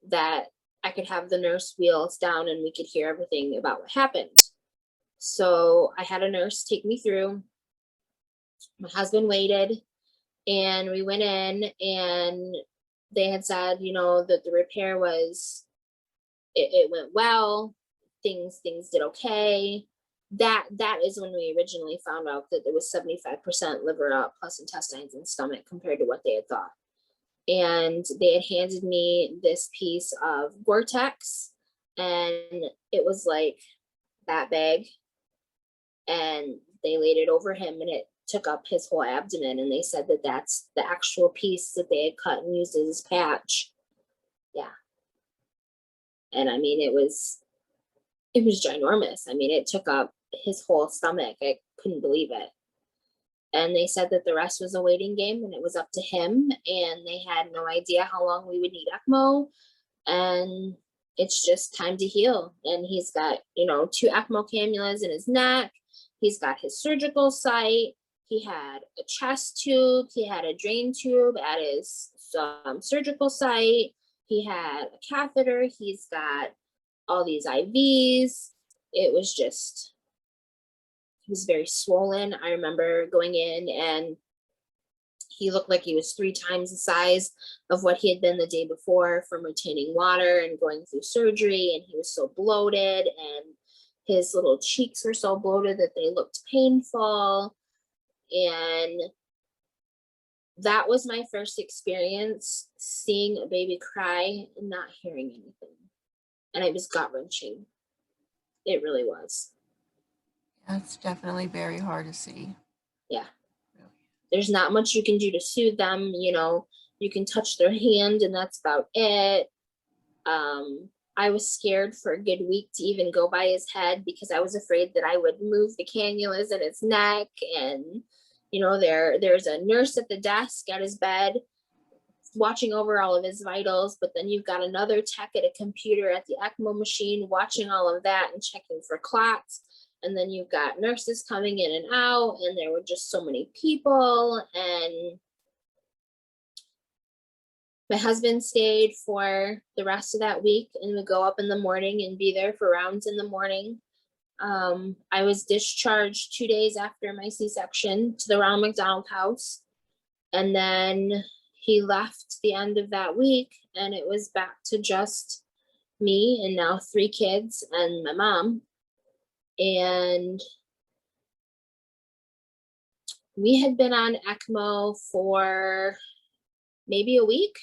that I could have the nurse wheel us down and we could hear everything about what happened. So I had a nurse take me through. My husband waited, and we went in, and they had said, you know, that the repair it went well. Things did okay. That is when we originally found out that there was 75% liver up plus intestines and stomach compared to what they had thought. And they had handed me this piece of Gore-Tex, and it was like that big, and they laid it over him and it took up his whole abdomen, and they said that that's the actual piece that they had cut and used as his patch. Yeah. And I mean, it was ginormous. I mean, it took up his whole stomach. I couldn't believe it. And they said that the rest was a waiting game and it was up to him, and they had no idea how long we would need ECMO, and it's just time to heal. And he's got, you know, 2 ECMO cannulas in his neck. He's got his surgical site. He had a chest tube. He had a drain tube at his surgical site. He had a catheter. He's got all these IVs. It was he was very swollen. I remember going in and he looked like he was 3 times the size of what he had been the day before from retaining water and going through surgery. And he was so bloated, and his little cheeks were so bloated that they looked painful. And that was my first experience seeing a baby cry and not hearing anything. And it was gut-wrenching. It really was. That's definitely very hard to see. Yeah. There's not much you can do to soothe them. You know, you can touch their hand and that's about it. I was scared for a good week to even go by his head because I was afraid that I would move the cannulas in his neck. And, you know, there's a nurse at the desk at his bed watching over all of his vitals, but then you've got another tech at a computer at the ECMO machine watching all of that and checking for clots. And then you've got nurses coming in and out, and there were just so many people. And my husband stayed for the rest of that week and would go up in the morning and be there for rounds in the morning. I was discharged 2 days after my C-section to the Ronald McDonald House. And then he left the end of that week, and it was back to just me and now 3 kids and my mom. And We had been on ECMO for maybe a week,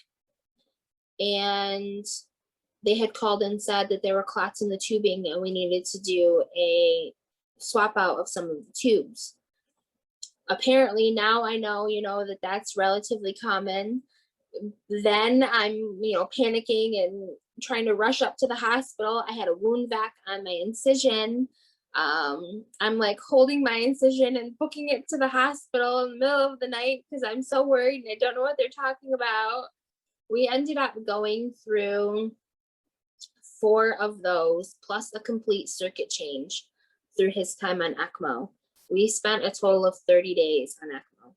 and they had called and said that there were clots in the tubing and we needed to do a swap out of some of the tubes. Apparently now I know, that that's relatively common. Then I'm, panicking and trying to rush up to the hospital. I had a wound vac on my incision. I'm like holding my incision and booking it to the hospital in the middle of the night because I'm so worried and I don't know what they're talking about. We ended up going through 4 of those plus a complete circuit change through his time on ECMO. We spent a total of 30 days on ECMO.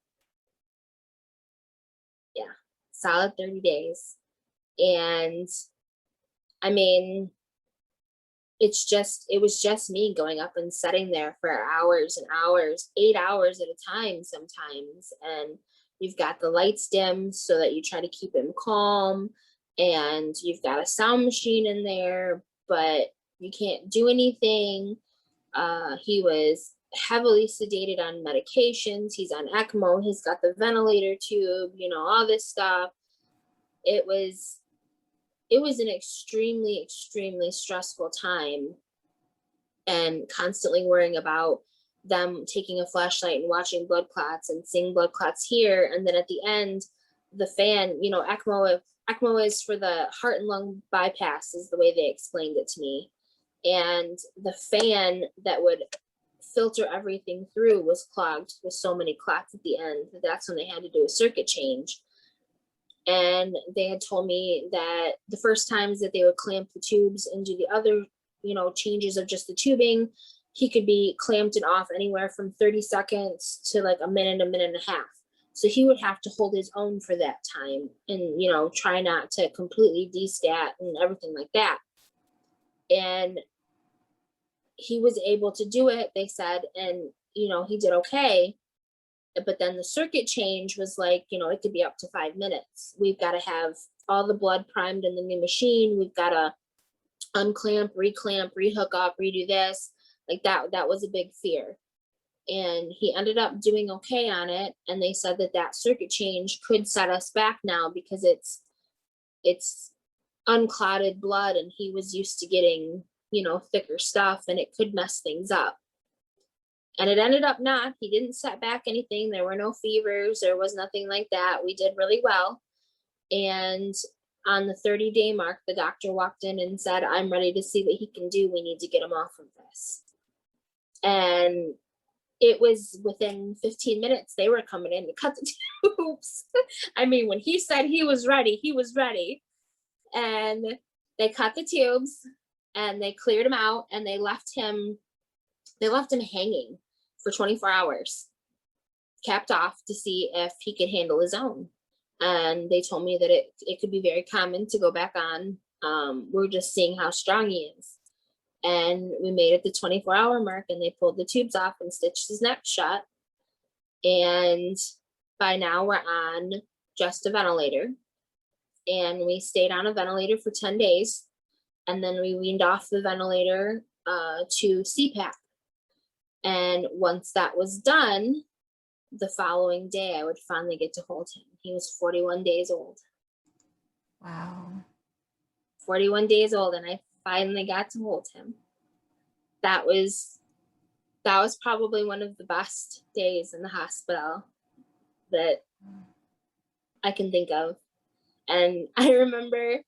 Yeah, solid 30 days. And I mean, it was just me going up and sitting there for hours and hours, 8 hours at a time sometimes. And you've got the lights dimmed so that you try to keep him calm. And you've got a sound machine in there, but you can't do anything. He was heavily sedated on medications. He's on ECMO. He's got the ventilator tube, all this stuff. It was an extremely, extremely stressful time, and constantly worrying about them taking a flashlight and watching blood clots and seeing blood clots here. And then at the end, the fan, ECMO is for the heart and lung bypass is the way they explained it to me. And the fan that would filter everything through was clogged with so many clots at the end. That's when they had to do a circuit change. And they had told me that the first times that they would clamp the tubes and do the other, changes of just the tubing, he could be clamped and off anywhere from 30 seconds to like a minute and a half. So he would have to hold his own for that time and, try not to completely destat and everything like that. And he was able to do it, they said, and, he did okay. But then the circuit change was like, it could be up to 5 minutes. We've got to have all the blood primed in the new machine. We've got to unclamp, reclamp, rehook up, redo this. Like that was a big fear. And he ended up doing okay on it. And they said that circuit change could set us back now because it's unclotted blood and he was used to getting, thicker stuff, and it could mess things up. And it ended up not. He didn't set back anything. There were no fevers. There was nothing like that. We did really well. And on the 30-day mark, the doctor walked in and said, I'm ready to see what he can do. We need to get him off of this. And it was within 15 minutes, they were coming in to cut the tubes. I mean, when he said he was ready, he was ready. And they cut the tubes and they cleared him out and they left him hanging for 24 hours, capped off to see if he could handle his own. And they told me that it could be very common to go back on. We're just seeing how strong he is. And we made it the 24-hour mark and they pulled the tubes off and stitched his neck shut. And by now we're on just a ventilator. And we stayed on a ventilator for 10 days. And then we weaned off the ventilator to CPAP. And once that was done, the following day, I would finally get to hold him. He was 41 days old. Wow. 41 days old, and I finally got to hold him. That was probably one of the best days in the hospital that I can think of. And I remember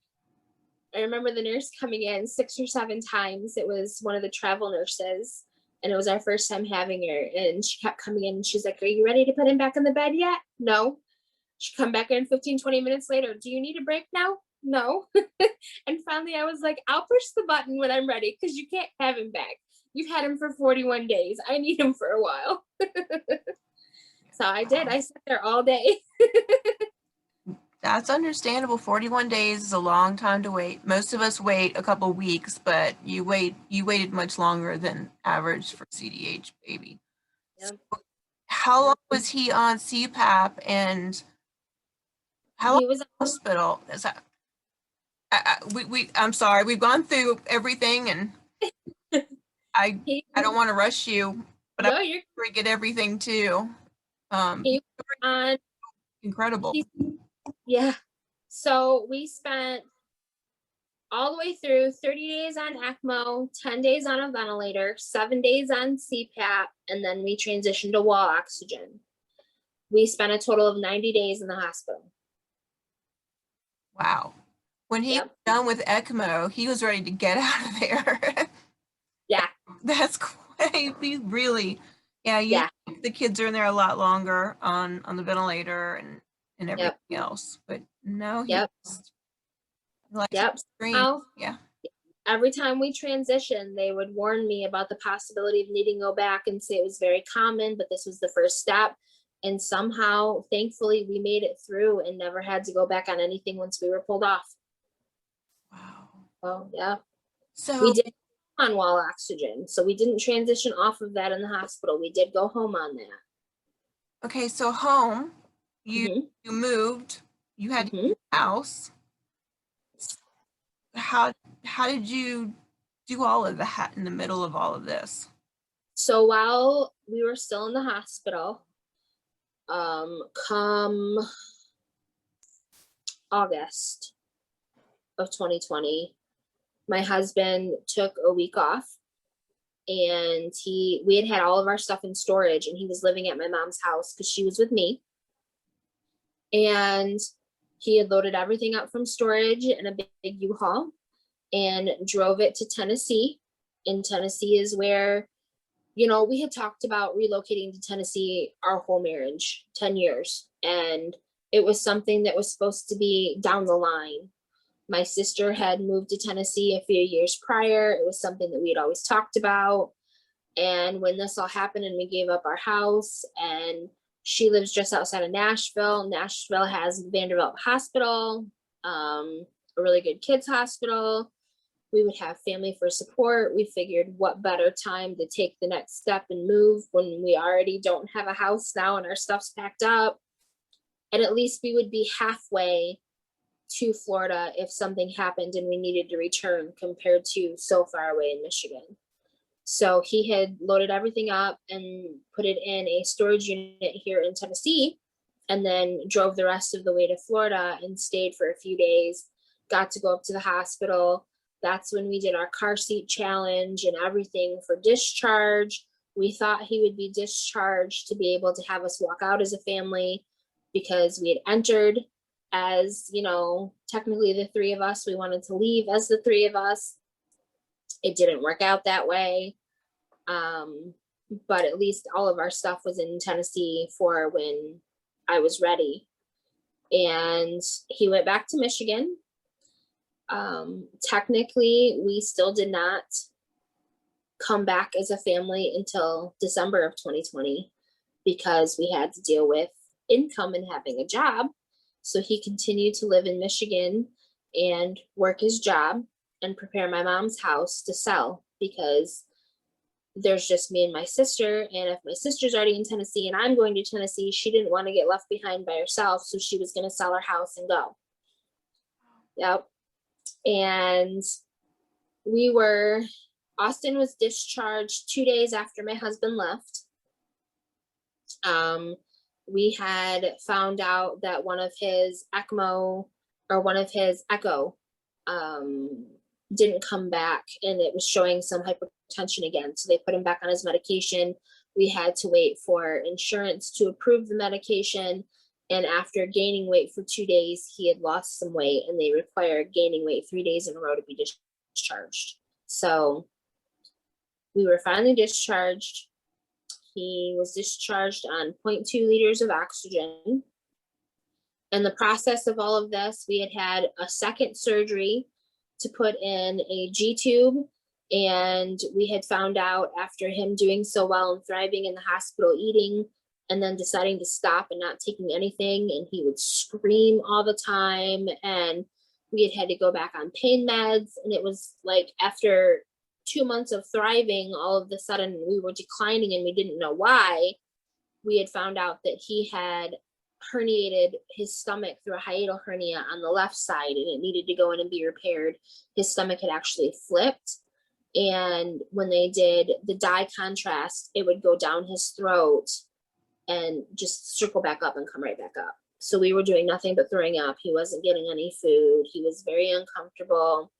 the nurse coming in 6 or 7 times. It was one of the travel nurses. And it was our first time having her. And she kept coming in and she's like, are you ready to put him back in the bed yet? No. She'd come back in 15, 20 minutes later. Do you need a break now? No. And finally I was like, I'll push the button when I'm ready because you can't have him back. You've had him for 41 days. I need him for a while. So I did. I sat there all day. That's understandable. 41 days is a long time to wait. Most of us wait a couple weeks, but you waited much longer than average for CDH baby. Yeah. So how long was he on CPAP and how long was in the hospital? Is that, I'm sorry, we've gone through everything and I don't want to rush you, but No, I want to get everything too. He on Incredible. yeah. So we spent all the way through 30 days on ECMO, 10 days on a ventilator, 7 days on CPAP, and then we transitioned to wall oxygen. We spent a total of 90 days in the hospital. Wow. When he was Yep. done with ECMO, he was ready to get out of there. Yeah. That's quite, he really, yeah, Yeah. the kids are in there a lot longer on the ventilator and everything Yep. else. But no, he Yep. just likes to Yep. scream. Somehow, Yeah. every time we transitioned, they would warn me about the possibility of needing to go back and say it was very common, but this was the first step. And somehow, thankfully, we made it through and never had to go back on anything once we were pulled off. Wow. Oh, yeah. So We did on wall oxygen. So we didn't transition off of that in the hospital. We did go home on that. okay, so home, you Mhm. you moved, you had Mhm. a house. How did you do all of that in the middle of all of this? So while we were still in the hospital, come August of 2020, my husband took a week off, and we had all of our stuff in storage, and he was living at my mom's house because she was with me. And he had loaded everything up from storage in a big U-Haul and drove it to Tennessee. And Tennessee is where, we had talked about relocating to Tennessee our whole marriage, 10 years. And it was something that was supposed to be down the line. My sister had moved to Tennessee a few years prior. It was something that we had always talked about. And when this all happened and we gave up our house, and she lives just outside of Nashville. Nashville has Vanderbilt Hospital, a really good kids hospital. We would have family for support. We figured what better time to take the next step and move when we already don't have a house now and our stuff's packed up. And at least we would be halfway to Florida if something happened and we needed to return compared to so far away in Michigan. So he had loaded everything up and put it in a storage unit here in Tennessee, and then drove the rest of the way to Florida and stayed for a few days, got to go up to the hospital. That's when we did our car seat challenge and everything for discharge. We thought he would be discharged to be able to have us walk out as a family because we had entered as, technically the three of us. We wanted to leave as the three of us. It didn't work out that way. But at least all of our stuff was in Tennessee for when I was ready. And he went back to Michigan. Technically, we still did not come back as a family until December of 2020 because we had to deal with income and having a job. So he continued to live in Michigan and work his job and prepare my mom's house to sell because there's just me and my sister. And if my sister's already in Tennessee and I'm going to Tennessee, she didn't want to get left behind by herself. So she was going to sell her house and go. Yep. And Austin was discharged 2 days after my husband left. We had found out that one of his echo didn't come back, and it was showing some hypertension again. So they put him back on his medication. We had to wait for insurance to approve the medication. And after gaining weight for 2 days, he had lost some weight, and they required gaining weight 3 days in a row to be discharged. So we were finally discharged. He was discharged on 0.2 liters of oxygen. In the process of all of this, we had a second surgery to put in a G tube. And we had found out after him doing so well and thriving in the hospital, eating, and then deciding to stop and not taking anything. And he would scream all the time. And we had to go back on pain meds. And it was like after 2 months of thriving, all of a sudden we were declining and we didn't know why. We had found out that he had herniated his stomach through a hiatal hernia on the left side, and it needed to go in and be repaired. His stomach had actually flipped. And when they did the dye contrast, it would go down his throat and just circle back up and come right back up. So we were doing nothing but throwing up. He wasn't getting any food. He was very uncomfortable.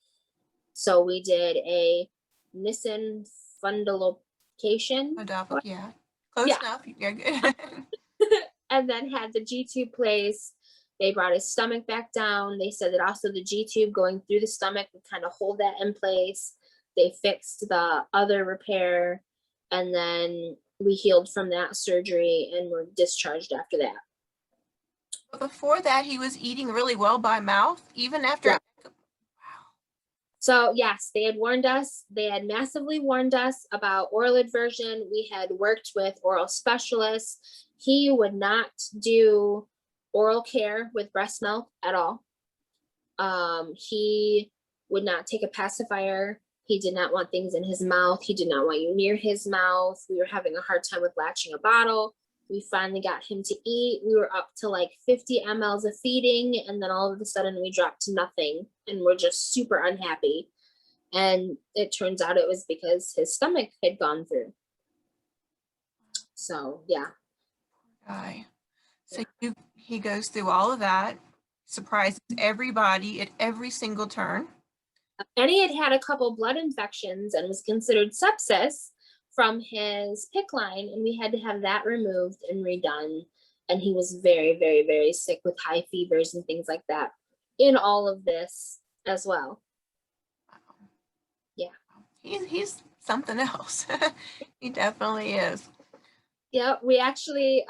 So we did a Nissen fundoplication. Yeah. Close Yeah. enough. You're good. And then had the G-tube placed. They brought his stomach back down. They said that also the G-tube going through the stomach would kind of hold that in place. They fixed the other repair, and then we healed from that surgery and were discharged after that. But before that, he was eating really well by mouth, even after. Yeah. So yes, they had warned us. They had massively warned us about oral aversion. We had worked with oral specialists. He would not do oral care with breast milk at all. He would not take a pacifier. He did not want things in his mouth. He did not want you near his mouth. We were having a hard time with latching a bottle. We finally got him to eat. We were up to like 50 mLs of feeding, and then all of a sudden we dropped to nothing, and we're just super unhappy. And it turns out it was because his stomach had gone through. So yeah. Guy. So he goes through all of that, surprises everybody at every single turn. And he had had a couple blood infections and was considered sepsis from his PICC line, and we had to have that removed and redone. And he was very, very, very sick with high fevers and things like that in all of this as well. Yeah. He's something else. He definitely is. Yeah, we actually,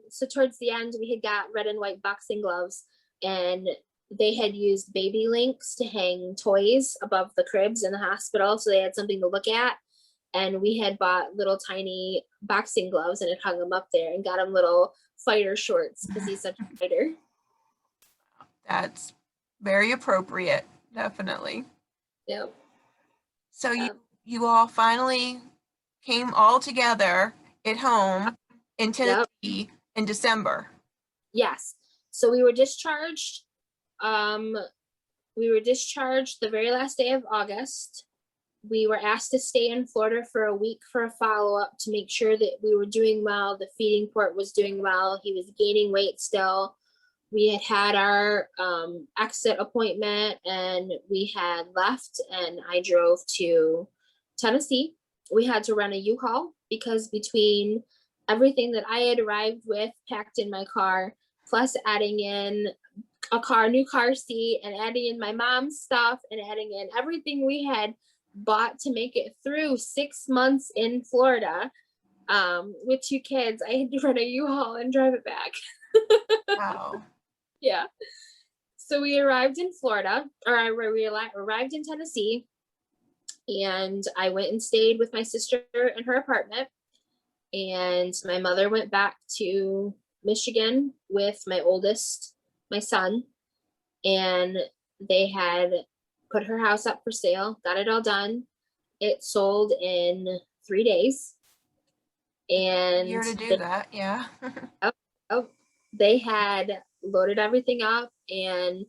so towards the end, we had got red and white boxing gloves, and they had used baby links to hang toys above the cribs in the hospital. So they had something to look at. And we had bought little tiny boxing gloves and had hung them up there and got him little fighter shorts because he's such a fighter. That's very appropriate, definitely. Yep. So you all finally came all together at home in Tennessee in December. Yes. So we were discharged. We were discharged the very last day of August. We were asked to stay in Florida for a week for a follow-up to make sure that we were doing well. The feeding port was doing well. He was gaining weight still. We had had our exit appointment, and we had left, and I drove to Tennessee. We had to rent a U-Haul because between everything that I had arrived with packed in my car, plus adding in a new car seat, and adding in my mom's stuff, and adding in everything we had bought to make it through 6 months in Florida with 2 kids, I had to rent a U-Haul and drive it back. Wow. Yeah. So we arrived in Florida, or we arrived in Tennessee, and I went and stayed with my sister in her apartment, and my mother went back to Michigan with my oldest, my son, and they had put her house up for sale, got it all done. It sold in 3 days. And Here to do that, yeah. They had loaded everything up, and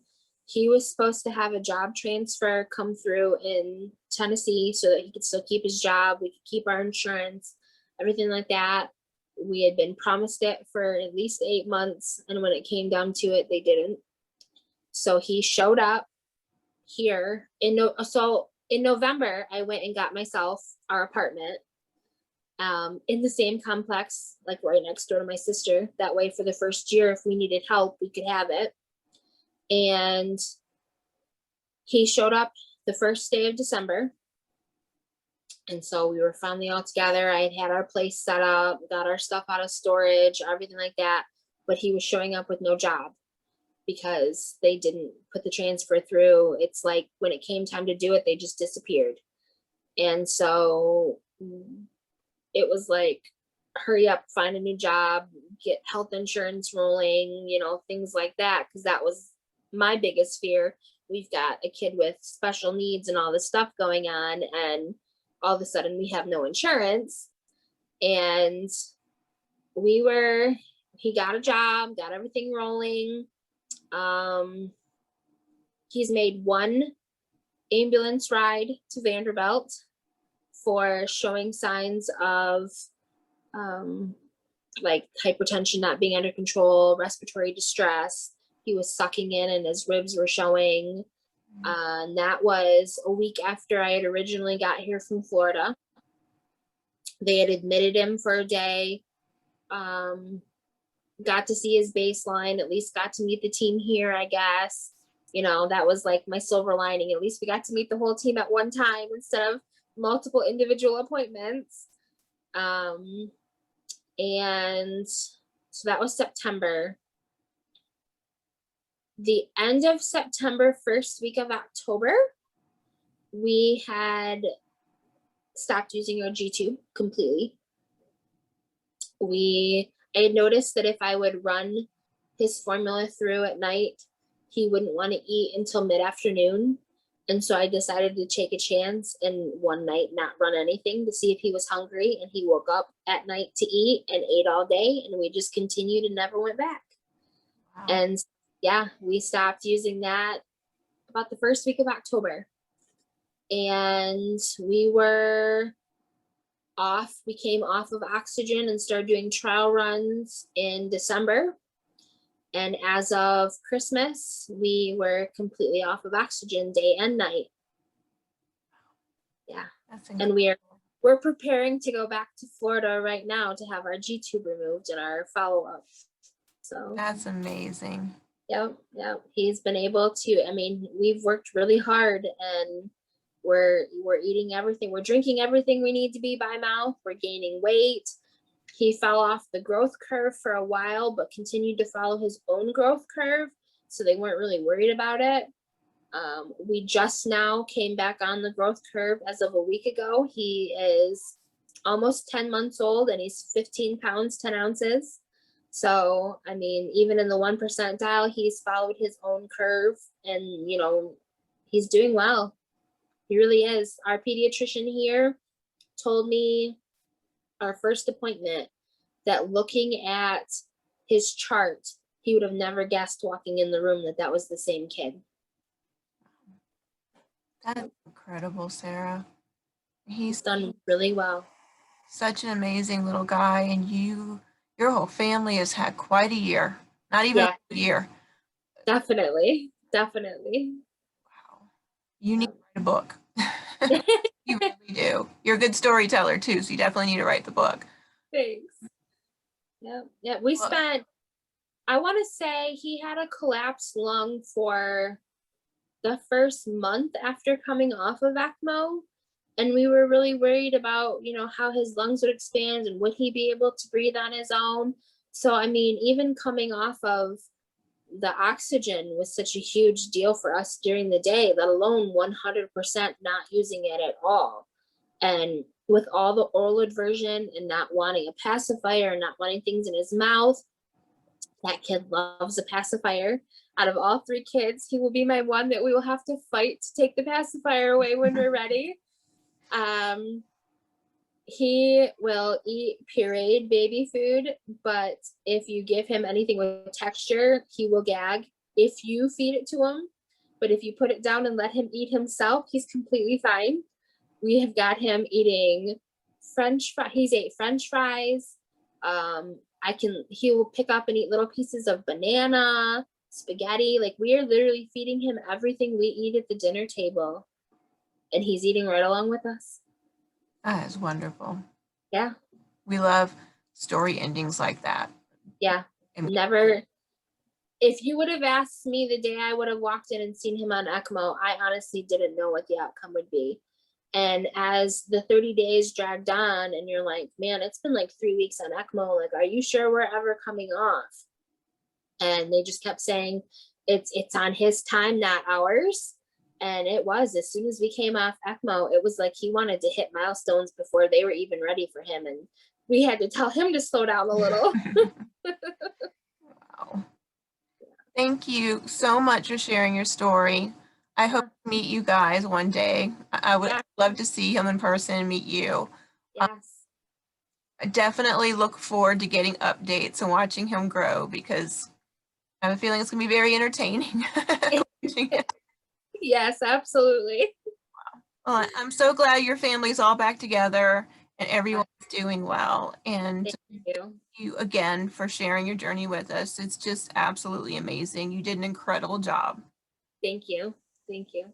he was supposed to have a job transfer come through in Tennessee so that he could still keep his job. We could keep our insurance, everything like that. We had been promised it for at least 8 months, and when it came down to it, they didn't. So he showed up here in November. I went and got myself our apartment in the same complex, like right next door to my sister. That way, for the first year, if we needed help, we could have it. And he showed up the first day of December. And so we were finally all together. I had our place set up, got our stuff out of storage, everything like that. But he was showing up with no job because they didn't put the transfer through. It's like when it came time to do it, they just disappeared. And so it was like, hurry up, find a new job, get health insurance rolling, things like that. Because that was my biggest fear. We've got a kid with special needs and all this stuff going on, and all of a sudden we have no insurance. And he got a job, got everything rolling. He's made 1 ambulance ride to Vanderbilt for showing signs of like hypertension not being under control, respiratory distress. He was sucking in and his ribs were showing. And that was a week after I had originally got here from Florida. They had admitted him for a day. Got to see his baseline, at least got to meet the team here, I guess. You know, that was like my silver lining. At least we got to meet the whole team at one time instead of multiple individual appointments. And so that was September. The end of September, first week of October, we had stopped using our G-tube completely. I had noticed that if I would run his formula through at night, he wouldn't want to eat until mid-afternoon. And so I decided to take a chance and one night not run anything to see if he was hungry. And he woke up at night to eat and ate all day. And we just continued and never went back. Wow. And yeah, we stopped using that about the first week of October. And we were off. We came off of oxygen and started doing trial runs in December. And as of Christmas, we were completely off of oxygen day and night. Yeah. And we're preparing to go back to Florida right now to have our G-tube removed and our follow-up. So that's amazing. Yep. He's been able to, I mean, we've worked really hard and we're eating everything. We're drinking everything we need to be by mouth. We're gaining weight. He fell off the growth curve for a while, but continued to follow his own growth curve. So they weren't really worried about it. We just now came back on the growth curve as of a week ago. He is almost 10 months old and he's 15 pounds, 10 ounces. So, I mean, even in the 1 percentile, he's followed his own curve and, you know, he's doing well. He really is. Our pediatrician here told me our first appointment that looking at his chart, he would have never guessed walking in the room that was the same kid. That's incredible, Sarah. He's done really well. Such an amazing little guy, and your whole family has had quite a year. Not even a year. Definitely. Wow. You need to write a book. You really do. You're a good storyteller too, so you definitely need to write the book. Thanks. Yeah. We spent, I want to say he had a collapsed lung for the first month after coming off of ECMO. And we were really worried about, you know, how his lungs would expand and would he be able to breathe on his own. So, I mean, even coming off of the oxygen was such a huge deal for us during the day, let alone 100% not using it at all. And with all the oral aversion and not wanting a pacifier and not wanting things in his mouth, that kid loves a pacifier. Out of all 3 kids, he will be my one that we will have to fight to take the pacifier away when we're ready. He will eat pureed baby food, but if you give him anything with texture, he will gag if you feed it to him. But if you put it down and let him eat himself, he's completely fine. We have got him eating French fries. He's ate French fries. He will pick up and eat little pieces of banana, spaghetti. Like, we are literally feeding him everything we eat at the dinner table. And he's eating right along with us. That is wonderful. Yeah. We love story endings like that. Yeah. Never. If you would have asked me the day I would have walked in and seen him on ECMO, I honestly didn't know what the outcome would be. And as the 30 days dragged on and you're like, man, it's been like 3 weeks on ECMO. Like, are you sure we're ever coming off? And they just kept saying it's on his time, not ours. And it was, as soon as we came off ECMO, it was like he wanted to hit milestones before they were even ready for him. And we had to tell him to slow down a little. Wow. Thank you so much for sharing your story. I hope to meet you guys one day. I would love to see him in person and meet you. Yes. I definitely look forward to getting updates and watching him grow because I have a feeling it's going to be very entertaining. Yes, absolutely. Wow. Well, I'm so glad your family's all back together and everyone's doing well. And Thank you. you again for sharing your journey with us. It's just absolutely amazing. You did an incredible job. Thank you. Thank you.